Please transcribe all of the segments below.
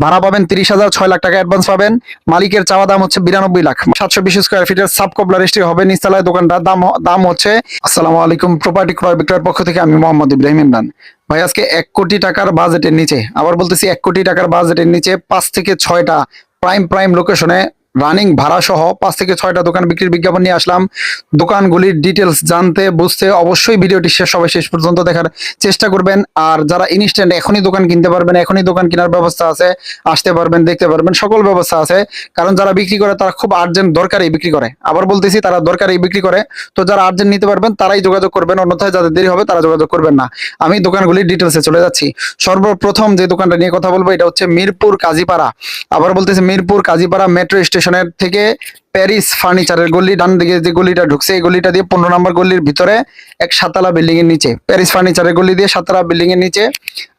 ভাড়া পাবেন 30,000, 6 লাখ টাকা অ্যাডভান্স পাবেন। মালিকের চাওয়া দাম হচ্ছে 92 লাখ। 720 স্কোয়ার ফিটের সাব কবলা রেজিস্ট্রি হবে নিচতলায়। দোকানটার দাম হচ্ছে। আসসালামু আলাইকুম, প্রপার্টি ক্রয় বিক্রয়ের পক্ষ থেকে আমি মোহাম্মদ ইব্রাহিম ইমরান। ভাই আজকে 1 কোটি টাকার বাজেটের নিচে, আবার বলতেছি 1 কোটি টাকার বাজেটের নিচে 5 থেকে 6টা প্রাইম লোকেশনে রানিং ভাড়া সহ 5 থেকে 6টা দোকান বিক্রির বিজ্ঞাপন নিয়ে আসলাম। দোকানগুলির ডিটেলস জানতে বুঝতে অবশ্যই ভিডিওটি সবাই শেষ পর্যন্ত দেখার চেষ্টা করবেন। আর যারা ইনস্ট্যান্ট এখনই দোকান কিনতে পারবেন, এখনই দোকান কেনার ব্যবস্থা আছে, আসতে পারবেন, দেখতে পারবেন, সকল ব্যবস্থা আছে। কারণ যারা বিক্রি করে তারা খুব আর্জেন্ট দরকারই বিক্রি করে, আবার বলতেছি তারা দরকারই বিক্রি করে। তো যারা আর্জেন্ট নিতে পারবেন তারাই যোগাযোগ করবেন, অন্যথায় যাদের দেরি হবে তারা যোগাযোগ করবেন না। আমি দোকানগুলির ডিটেলসে চলে যাচ্ছি। সর্বপ্রথম যে দোকানটা নিয়ে কথা বলবো এটা হচ্ছে মিরপুর কাজীপাড়া। আবার বলতেছি মিরপুর কাজীপাড়া মেট্রো স্টেশনের থেকে প্যারিস ফার্নিচারের গলি, ডান দিকে যে গলিটা ঢুকছে এই গলিটা দিয়ে 15 নম্বর গলির ভিতরে এক 7তলা বিল্ডিং এর নিচে, প্যারিস ফার্নিচারের গলি দিয়ে 7তলা বিল্ডিং এর নিচে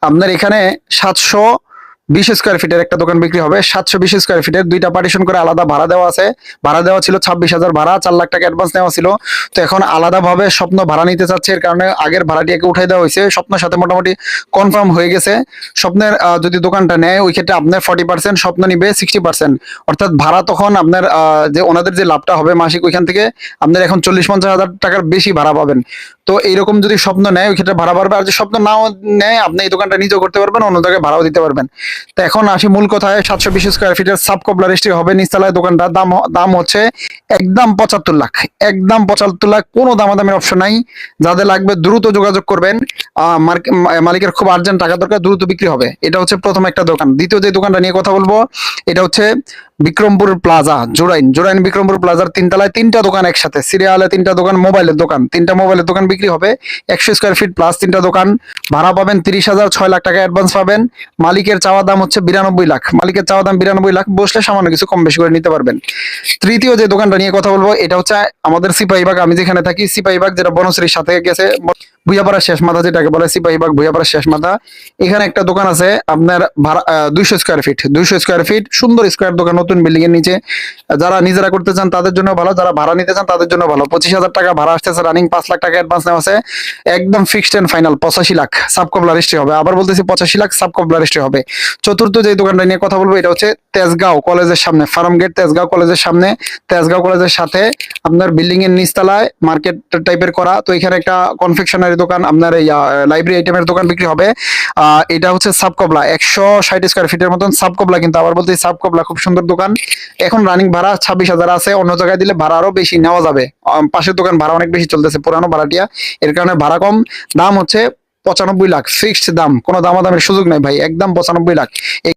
আপনার এখানে 720 স্কোয়ার ফিটের একটা দোকান বিক্রি হবে। 720 স্কোয়ার ফিটের 2টা পার্টিশন করে আলাদা ভাড়া দেওয়া আছে। ভাড়া দেওয়া ছিল 26,000 ভাড়া, 4 লাখ টাকা অ্যাডভান্স নেওয়া ছিল। তো এখন আলাদাভাবে স্বপ্ন ভাড়া নিতে চাচ্ছে, এর কারণে আগের ভাড়াটিকে উঠাই দেওয়া হয়েছে। স্বপ্নের সাথে মোটামুটি কনফার্ম হয়ে গেছে। স্বপ্নের যদি দোকানটা নেয় ওই ক্ষেত্রে আপনার 40%, স্বপ্ন নিবে 60%। অর্থাৎ ভাড়া তখন আপনার যে ওনাদের যে লাভটা হবে মাসিক, ওইখান থেকে আপনার এখন 40-50 হাজার টাকার বেশি ভাড়া পাবেন। তো এইরকম যদি স্বপ্ন নেয় ওই ক্ষেত্রে ভাড়া বাড়বে, আর যদি স্বপ্ন নাও নেয় আপনি এই দোকানটা নিজেও করতে পারবেন, অন্য জায়গায় ভাড়াও দিতে পারবেন। তো এখন আসি মূল কথায়। 720 স্কোয়ার ফিটের সাব কবলা রেজিস্ট্রি হবে নিচতলায়। দোকানটার দাম হচ্ছে একদম 75 লাখ, একদম 75 লাখ, কোনো দামাদামির অপশন নাই। যাদের লাগবে দ্রুত যোগাযোগ করবেন। মালিকের খুব আর্জেন্ট টাকা দরকার, দ্রুত বিক্রি হবে। এটা হচ্ছে প্রথম একটা দোকান। দ্বিতীয় যে দোকানটা নিয়ে কথা বলবো এটা হচ্ছে বিক্রমপুর প্লাজা, জোরাইন বিক্রমপুর প্লাজার 3তলায় 3টা দোকান একসাথে, সিরিয়ালে 3টা দোকান, মোবাইলের দোকান, 3টা মোবাইলের দোকান বিক্রি হবে। 100 স্কোয়ার ফিট প্লাস 3টা দোকান। ভাড়া পাবেন 30,000, 6 লাখ টাকা অ্যাডভান্স পাবেন। মালিকের চাওয়া দাম হচ্ছে 92 লাখ। মালিকের চাওয়া দাম 92 লাখ, বসলে সামান্য কিছু কম বেশি করে নিতে পারবেন। তৃতীয় যে দোকানটা নিয়ে কথা বলবো এটা হচ্ছে আমাদের সিপাহীবাগ, আমি যেখানে থাকি সিপাহীবাগ, যেটা বনশ্রীর সাথে গেছে, ভুইয়াপাড়ার শেষ মাথা যেটাকে বলে সিপাহীবাগ ভুইয়াপাড়ার শেষ মাথা। এখানে একটা দোকান আছে আপনার ভাড়া 200 স্কোয়ার ফিট, 200 স্কোয়ার ফিট সুন্দর স্কোয়ার দোকান, নতুন বিল্ডিং এর নিচে। যারা নিজেরা করতে চান তাদের জন্য ভালো, যারা ভাড়া নিতে চান তাদের জন্য ভালো। 25,000 টাকা ভাড়া আসতেছে, রানিং 5 লাখ টাকা অ্যাডভান্স নেওয়া আছে। একদম ফিক্সড এন্ড ফাইনাল 85 লাখ সাব কবলা রেজিস্ট্রি হবে। আবার বলতেছি 85 লাখ সাব কবলা রেজিস্ট্রি হবে। চতুর্থ যে দোকানটা নিয়ে কথা বলবো এটা হচ্ছে তেজগাঁও কলেজের সামনে, ফার্ম গেট তেজগাঁও কলেজের সামনে, তেজগাঁও কলেজের সাথে আপনার বিল্ডিং এর নিচতলায় মার্কেট টাইপের করা। তো এখানে একটা কনফেকশনারি দোকান, আপনার এই লাইব্রেরি আইটেমের দোকান বিক্রি হবে। এটা হচ্ছে সাব কবলা 160 স্কোয়ার ফিটের মতন সাব কবলা, কিন্তু আবার বলতে সাব কবলা খুব সুন্দর দোকান। এখন রানিং ভাড়া 26,000 আছে, অন্য জায়গায় দিলে ভাড়া আরো বেশি নেওয়া যাবে। পাশের দোকান ভাড়া অনেক বেশি চলতেছে, পুরানো ভাড়াটিয়া, এর কারণে ভাড়া কম। দাম হচ্ছে 95 লাখ ফিক্সড দাম, কোনো দামাদামের সুযোগ নাই ভাই, একদম 95 লাখ।